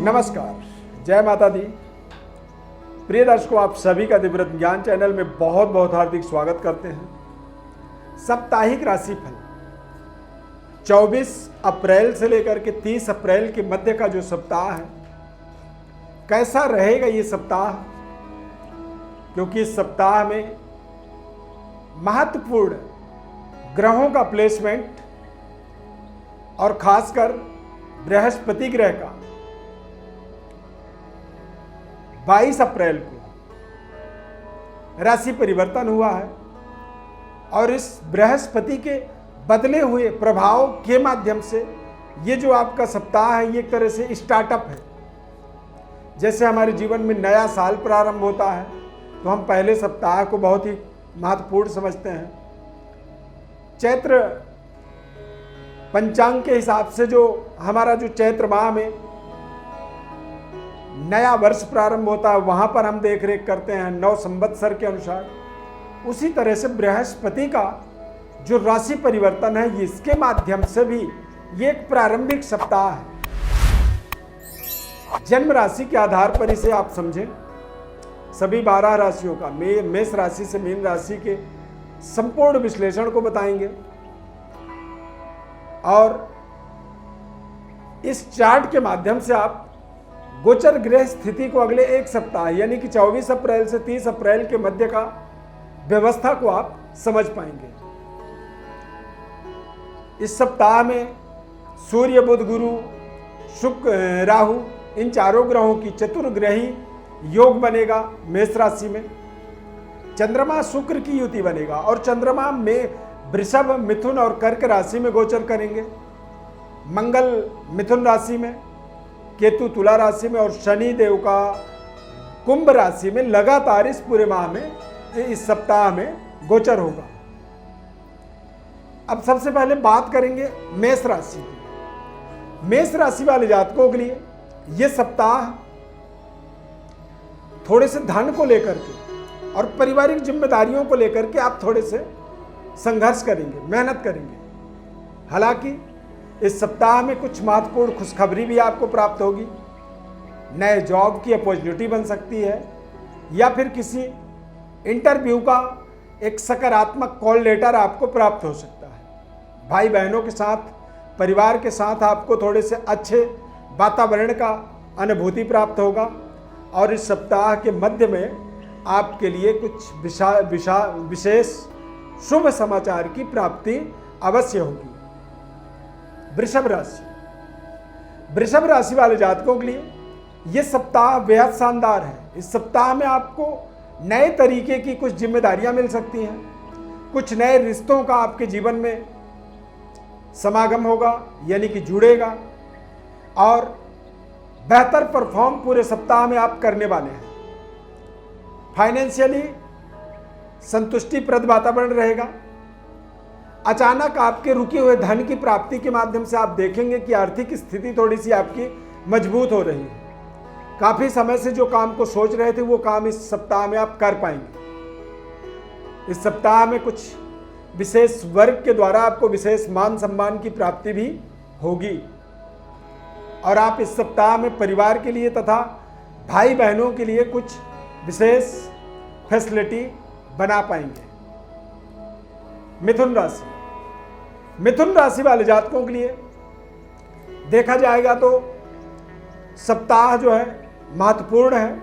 नमस्कार, जय माता दी। प्रिय दर्शकों, आप सभी का दिव्यव्रत ज्ञान चैनल में बहुत बहुत हार्दिक स्वागत करते हैं। साप्ताहिक राशिफल 24 अप्रैल से लेकर के 30 अप्रैल के मध्य का जो सप्ताह है, कैसा रहेगा ये सप्ताह, क्योंकि इस सप्ताह में महत्वपूर्ण ग्रहों का प्लेसमेंट और खासकर बृहस्पति ग्रह का 22 अप्रैल को राशि परिवर्तन हुआ है और इस बृहस्पति के बदले हुए प्रभाव के माध्यम से ये जो आपका सप्ताह है, ये एक तरह से स्टार्टअप है। जैसे हमारे जीवन में नया साल प्रारंभ होता है तो हम पहले सप्ताह को बहुत ही महत्वपूर्ण समझते हैं। चैत्र पंचांग के हिसाब से जो हमारा जो चैत्र माह में नया वर्ष प्रारंभ होता है, वहां पर हम देख रेख करते हैं 9 संवत्सर के अनुसार। उसी तरह से बृहस्पति का जो राशि परिवर्तन है, इसके माध्यम से भी ये एक प्रारंभिक सप्ताह है। जन्म राशि के आधार पर इसे आप समझें। सभी 12 राशियों का मेष राशि से मीन राशि के संपूर्ण विश्लेषण को बताएंगे और इस चार्ट के माध्यम से आप गोचर ग्रह स्थिति को अगले एक सप्ताह यानी कि 24 अप्रैल से 30 अप्रैल के मध्य का व्यवस्था को आप समझ पाएंगे। इस सप्ताह में सूर्य, बुध, गुरु, शुक्र, राहु, इन चारों ग्रहों की चतुर्ग्रही योग बनेगा मेष राशि में। चंद्रमा शुक्र की युति बनेगा और चंद्रमा में वृषभ, मिथुन और कर्क राशि में गोचर करेंगे। मंगल मिथुन राशि में, केतु तुला राशि में और शनि देव का कुंभ राशि में लगातार इस पूरे माह में, इस सप्ताह में गोचर होगा। अब सबसे पहले बात करेंगे मेष राशि की। मेष राशि वाले जातकों के लिए यह सप्ताह थोड़े से धन को लेकर के और पारिवारिक जिम्मेदारियों को लेकर के आप थोड़े से संघर्ष करेंगे, मेहनत करेंगे। हालांकि इस सप्ताह में कुछ महत्वपूर्ण खुशखबरी भी आपको प्राप्त होगी। नए जॉब की अपॉर्चुनिटी बन सकती है या फिर किसी इंटरव्यू का एक सकारात्मक कॉल लेटर आपको प्राप्त हो सकता है। भाई बहनों के साथ, परिवार के साथ आपको थोड़े से अच्छे वातावरण का अनुभूति प्राप्त होगा और इस सप्ताह के मध्य में आपके लिए कुछ विशेष शुभ समाचार की प्राप्ति अवश्य होगी। वृषभ राशि वाले जातकों के लिए यह सप्ताह बेहद शानदार है। इस सप्ताह में आपको नए तरीके की कुछ जिम्मेदारियां मिल सकती हैं, कुछ नए रिश्तों का आपके जीवन में समागम होगा यानी कि जुड़ेगा और बेहतर परफॉर्म पूरे सप्ताह में आप करने वाले हैं। फाइनेंशियली संतुष्टिप्रद वातावरण रहेगा। अचानक आपके रुके हुए धन की प्राप्ति के माध्यम से आप देखेंगे कि आर्थिक स्थिति थोड़ी सी आपकी मजबूत हो रही है। काफी समय से जो काम को सोच रहे थे वो काम इस सप्ताह में आप कर पाएंगे। इस सप्ताह में कुछ विशेष वर्ग के द्वारा आपको विशेष मान सम्मान की प्राप्ति भी होगी और आप इस सप्ताह में परिवार के लिए तथा भाई बहनों के लिए कुछ विशेष फैसिलिटी बना पाएंगे। मिथुन राशि वाले जातकों के लिए देखा जाएगा तो सप्ताह जो है महत्वपूर्ण है।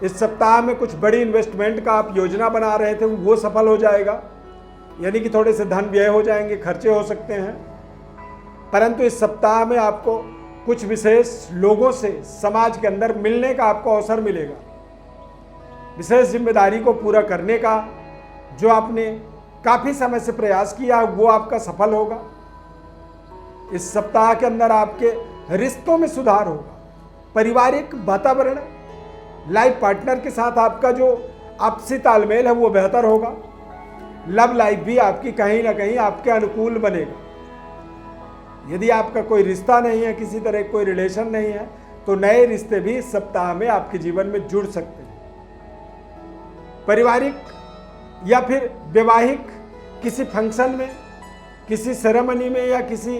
इस सप्ताह में कुछ बड़ी इन्वेस्टमेंट का आप योजना बना रहे थे वो सफल हो जाएगा, यानी कि थोड़े से धन व्यय हो जाएंगे, खर्चे हो सकते हैं। परंतु इस सप्ताह में आपको कुछ विशेष लोगों से समाज के अंदर मिलने का आपको अवसर मिलेगा। विशेष जिम्मेदारी को पूरा करने का जो आपने काफी समय से प्रयास किया वो आपका सफल होगा। इस सप्ताह के अंदर आपके रिश्तों में सुधार होगा। पारिवारिक वातावरण, लाइफ पार्टनर के साथ आपका जो आपसी तालमेल है वो बेहतर होगा। लव लाइफ भी आपकी कहीं ना कहीं आपके अनुकूल बनेगा। यदि आपका कोई रिश्ता नहीं है, किसी तरह कोई रिलेशन नहीं है, तो नए रिश्ते भी इस सप्ताह में आपके जीवन में जुड़ सकते हैं। पारिवारिक या फिर वैवाहिक किसी फंक्शन में, किसी सेरेमनी में या किसी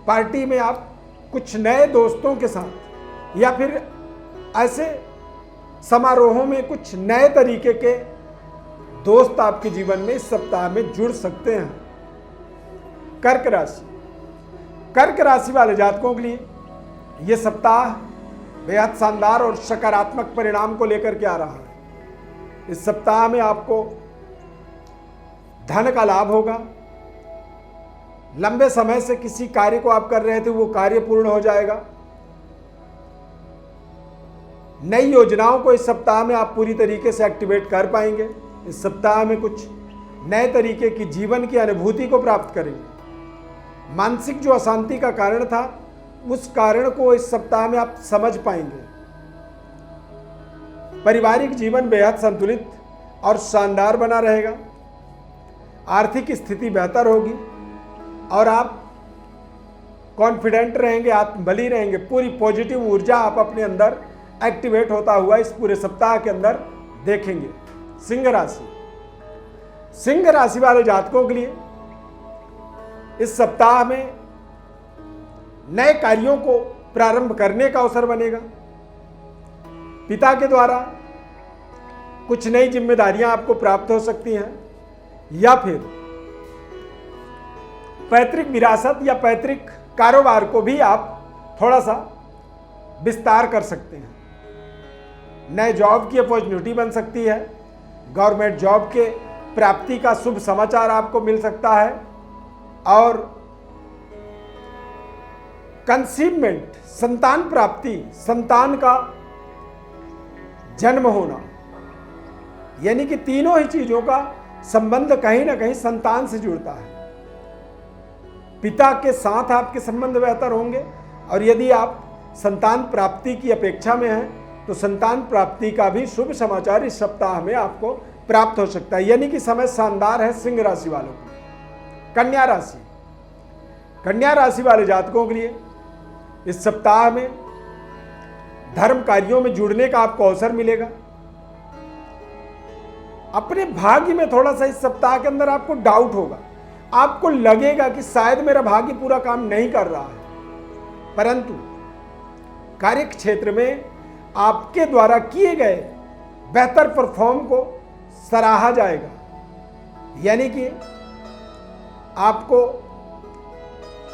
पार्टी में आप कुछ नए दोस्तों के साथ या फिर ऐसे समारोहों में कुछ नए तरीके के दोस्त आपके जीवन में इस सप्ताह में जुड़ सकते हैं। कर्क राशि, कर्क राशि वाले जातकों के लिए यह सप्ताह बेहद शानदार और सकारात्मक परिणाम को लेकर के आ रहा है। इस सप्ताह में आपको धन का लाभ होगा। लंबे समय से किसी कार्य को आप कर रहे थे, वो कार्य पूर्ण हो जाएगा। नई योजनाओं को इस सप्ताह में आप पूरी तरीके से एक्टिवेट कर पाएंगे। इस सप्ताह में कुछ नए तरीके की जीवन की अनुभूति को प्राप्त करेंगे। मानसिक जो अशांति का कारण था, उस कारण को इस सप्ताह में आप समझ पाएंगे। पारिवारिक जीवन बेहद संतुलित और शानदार बना रहेगा। आर्थिक स्थिति बेहतर होगी और आप कॉन्फिडेंट रहेंगे, आत्मबली रहेंगे। पूरी पॉजिटिव ऊर्जा आप अपने अंदर एक्टिवेट होता हुआ इस पूरे सप्ताह के अंदर देखेंगे। सिंह राशि, सिंह राशि वाले जातकों के लिए इस सप्ताह में नए कार्यों को प्रारंभ करने का अवसर बनेगा। पिता के द्वारा कुछ नई जिम्मेदारियां आपको प्राप्त हो सकती हैं, या फिर पैतृक विरासत या पैतृक कारोबार को भी आप थोड़ा सा विस्तार कर सकते हैं। नए जॉब की अपॉर्चुनिटी बन सकती है। गवर्नमेंट जॉब के प्राप्ति का शुभ समाचार आपको मिल सकता है। और कंसीवमेंट, संतान प्राप्ति, संतान का जन्म होना, यानी कि तीनों ही चीजों का संबंध कहीं ना कहीं संतान से जुड़ता है। पिता के साथ आपके संबंध बेहतर होंगे, और यदि आप संतान प्राप्ति की अपेक्षा में हैं तो संतान प्राप्ति का भी शुभ समाचार इस सप्ताह में आपको प्राप्त हो सकता है। यानी कि समय शानदार है सिंह राशि वालों को। कन्या राशि, कन्या राशि वाले जातकों के लिए इस सप्ताह में धर्म कार्यों में जुड़ने का आपको अवसर मिलेगा। अपने भाग्य में थोड़ा सा इस सप्ताह के अंदर आपको डाउट होगा। आपको लगेगा कि शायद मेरा भाग्य पूरा काम नहीं कर रहा है, परंतु कार्य क्षेत्र में आपके द्वारा किए गए बेहतर परफॉर्म को सराहा जाएगा। यानी कि आपको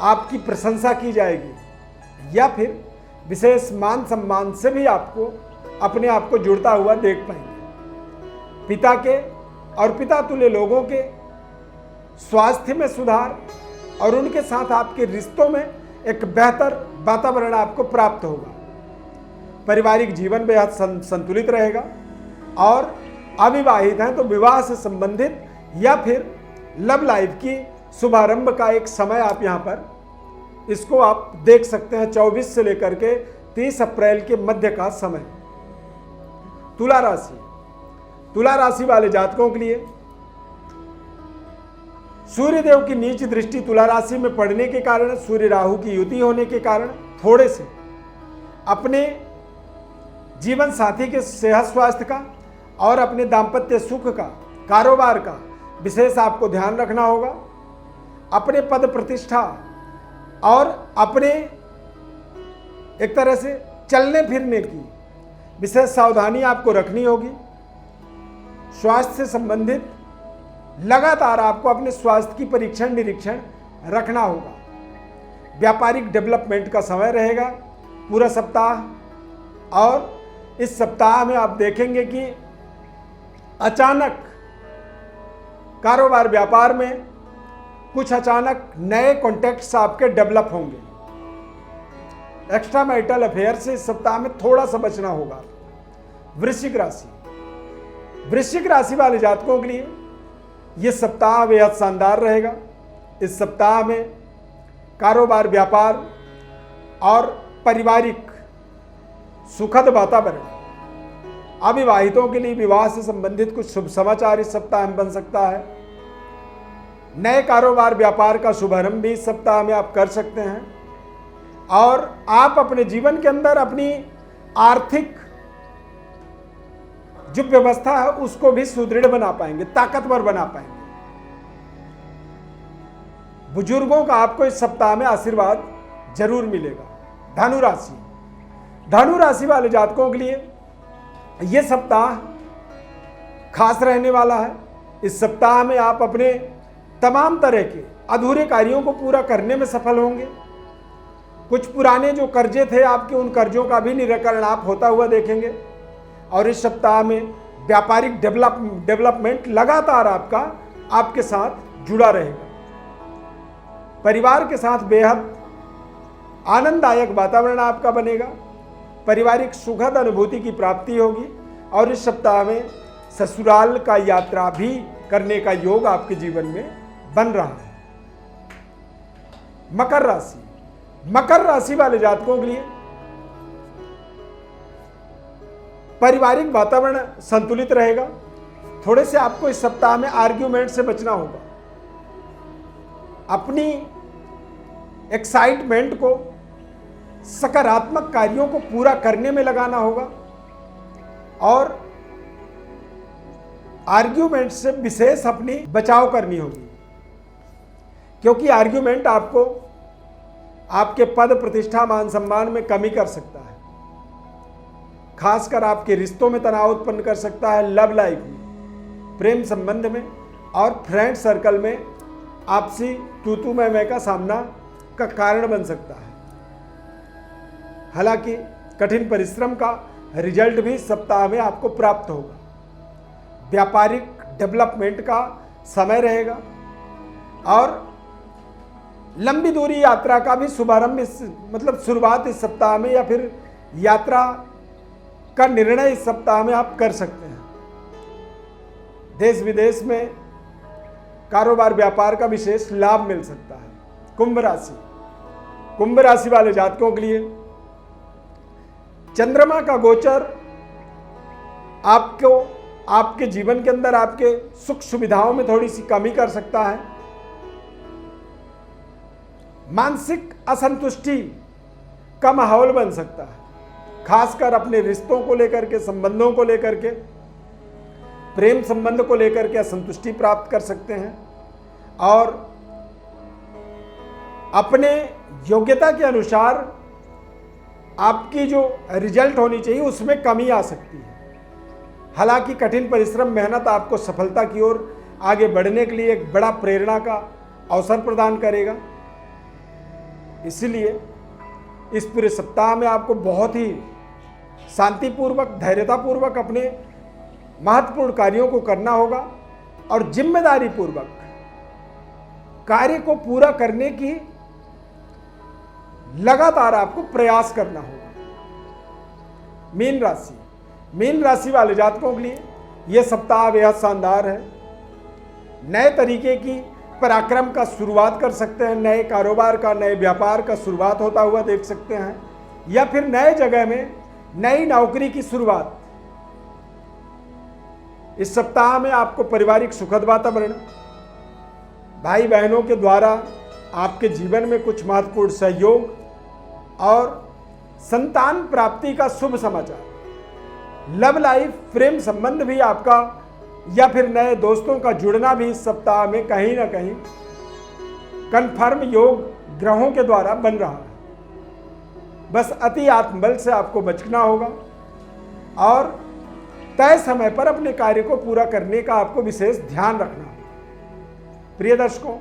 आपकी प्रशंसा की जाएगी, या फिर विशेष मान सम्मान से भी आपको अपने आप को जुड़ता हुआ देख पाएंगे। पिता के और पिता तुल्य लोगों के स्वास्थ्य में सुधार और उनके साथ आपके रिश्तों में एक बेहतर वातावरण आपको प्राप्त होगा। पारिवारिक जीवन बेहद संतुलित रहेगा। और अविवाहित हैं तो विवाह से संबंधित या फिर लव लाइफ की शुभारंभ का एक समय आप यहाँ पर इसको आप देख सकते हैं। 24 से लेकर के 30 अप्रैल के मध्य का समय। तुला राशि, तुला राशि वाले जातकों के लिए सूर्यदेव की नीच दृष्टि तुला राशि में पड़ने के कारण, सूर्य राहु की युति होने के कारण थोड़े से अपने जीवन साथी के सेहत स्वास्थ्य का और अपने दाम्पत्य सुख का, कारोबार का विशेष आपको ध्यान रखना होगा। अपने पद प्रतिष्ठा और अपने एक तरह से चलने फिरने की विशेष सावधानी आपको रखनी होगी। स्वास्थ्य से संबंधित लगातार आपको अपने स्वास्थ्य की परीक्षण निरीक्षण रखना होगा। व्यापारिक डेवलपमेंट का समय रहेगा पूरा सप्ताह। और इस सप्ताह में आप देखेंगे कि अचानक कारोबार व्यापार में कुछ अचानक नए कॉन्टैक्ट्स आपके डेवलप होंगे। एक्स्ट्रा मैरिटल अफेयर से इस सप्ताह में थोड़ा सा बचना होगा। वृश्चिक राशि, वृश्चिक राशि वाले जातकों के लिए यह सप्ताह बेहद शानदार रहेगा। इस सप्ताह में कारोबार, व्यापार और पारिवारिक सुखद वातावरण, अविवाहितों के लिए विवाह से संबंधित कुछ शुभ समाचार इस सप्ताह में बन सकता है। नए कारोबार व्यापार का शुभारंभ भी इस सप्ताह में आप कर सकते हैं। और आप अपने जीवन के अंदर अपनी आर्थिक जो व्यवस्था है उसको भी सुदृढ़ बना पाएंगे, ताकतवर बना पाएंगे। बुजुर्गों का आपको इस सप्ताह में आशीर्वाद जरूर मिलेगा। धनु राशि, धनु राशि वाले जातकों के लिए यह सप्ताह खास रहने वाला है। इस सप्ताह में आप अपने तमाम तरह के अधूरे कार्यों को पूरा करने में सफल होंगे। कुछ पुराने जो कर्जे थे आपके, उन कर्जों का भी निराकरण आप होता हुआ देखेंगे। और इस सप्ताह में व्यापारिक डेवलपमेंट लगातार आपके साथ जुड़ा रहेगा। परिवार के साथ बेहद आनंददायक वातावरण आपका बनेगा। पारिवारिक सुखद अनुभूति की प्राप्ति होगी। और इस सप्ताह में ससुराल का यात्रा भी करने का योग आपके जीवन में बन रहा है। मकर राशि वाले जातकों के लिए पारिवारिक वातावरण संतुलित रहेगा। थोड़े से आपको इस सप्ताह में आर्ग्यूमेंट से बचना होगा। अपनी एक्साइटमेंट को सकारात्मक कार्यों को पूरा करने में लगाना होगा। और आर्ग्यूमेंट से विशेष अपनी बचाव करनी होगी, क्योंकि आर्ग्यूमेंट आपको आपके पद प्रतिष्ठा मान सम्मान में कमी कर सकता है। खासकर आपके रिश्तों में तनाव उत्पन्न कर सकता है। लव लाइफ में, प्रेम संबंध में और फ्रेंड सर्कल में आपसी तू मैं का सामना का कारण बन सकता है। हालांकि कठिन परिश्रम का रिजल्ट भी सप्ताह में आपको प्राप्त होगा। व्यापारिक डेवलपमेंट का समय रहेगा और लंबी दूरी यात्रा का भी शुरुआत इस सप्ताह में, या फिर यात्रा का निर्णय इस सप्ताह में आप कर सकते हैं। देश विदेश में कारोबार व्यापार का विशेष लाभ मिल सकता है। कुंभ राशि वाले जातकों के लिए चंद्रमा का गोचर आपको आपके जीवन के अंदर आपके सुख सुविधाओं में थोड़ी सी कमी कर सकता है। मानसिक असंतुष्टि का माहौल बन सकता है, खासकर अपने रिश्तों को लेकर के, संबंधों को लेकर के, प्रेम संबंध को लेकर के असंतुष्टि प्राप्त कर सकते हैं। और अपने योग्यता के अनुसार आपकी जो रिजल्ट होनी चाहिए उसमें कमी आ सकती है। हालांकि कठिन परिश्रम मेहनत आपको सफलता की ओर आगे बढ़ने के लिए एक बड़ा प्रेरणा का अवसर प्रदान करेगा। इसलिए इस पूरे सप्ताह में आपको बहुत ही शांतिपूर्वक, धैर्यतापूर्वक अपने महत्वपूर्ण कार्यों को करना होगा और जिम्मेदारी पूर्वक कार्य को पूरा करने की लगातार आपको प्रयास करना होगा। मीन राशि वाले जातकों के लिए यह सप्ताह बेहद शानदार है। नए तरीके की पराक्रम का शुरुआत कर सकते हैं। नए कारोबार का, नए व्यापार का शुरुआत होता हुआ देख सकते हैं, या फिर नए जगह में नई नौकरी की शुरुआत। इस सप्ताह में आपको पारिवारिक सुखद वातावरण, भाई बहनों के द्वारा आपके जीवन में कुछ महत्वपूर्ण सहयोग और संतान प्राप्ति का शुभ समाचार, लव लाइफ, प्रेम संबंध भी आपका, या फिर नए दोस्तों का जुड़ना भी इस सप्ताह में कहीं ना कहीं कन्फर्म योग ग्रहों के द्वारा बन रहा है। बस अति आत्मबल से आपको बचना होगा और तय समय पर अपने कार्य को पूरा करने का आपको विशेष ध्यान रखना होगा। प्रिय दर्शकों,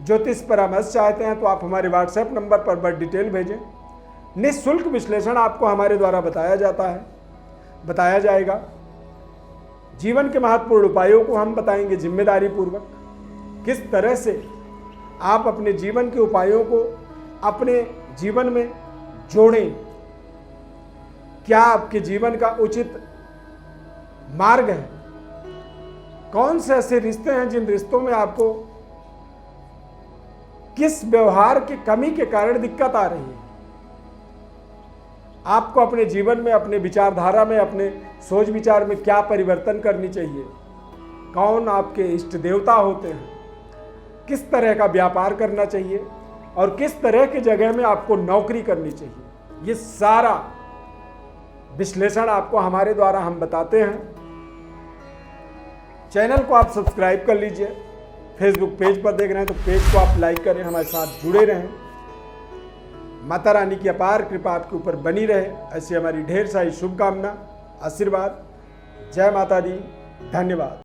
ज्योतिष परामर्श चाहते हैं तो आप हमारे व्हाट्सएप नंबर पर बड़ी डिटेल भेजें। निःशुल्क विश्लेषण आपको हमारे द्वारा बताया जाएगा। जीवन के महत्वपूर्ण उपायों को हम बताएंगे जिम्मेदारी पूर्वक। किस तरह से आप अपने जीवन के उपायों को अपने जीवन में जोड़ें, क्या आपके जीवन का उचित मार्ग है, कौन से ऐसे रिश्ते हैं जिन रिश्तों में आपको किस व्यवहार की कमी के कारण दिक्कत आ रही है, आपको अपने जीवन में, अपने विचारधारा में, अपने सोच विचार में क्या परिवर्तन करनी चाहिए, कौन आपके इष्ट देवता होते हैं, किस तरह का व्यापार करना चाहिए और किस तरह की जगह में आपको नौकरी करनी चाहिए, ये सारा विश्लेषण आपको हमारे द्वारा हम बताते हैं। चैनल को आप सब्सक्राइब कर लीजिए। फेसबुक पेज पर देख रहे हैं तो पेज को आप लाइक करें, हमारे साथ जुड़े रहें। माता रानी की अपार कृपा आपके ऊपर बनी रहे, ऐसी हमारी ढेर सारी शुभकामना, आशीर्वाद। जय माता दी, धन्यवाद।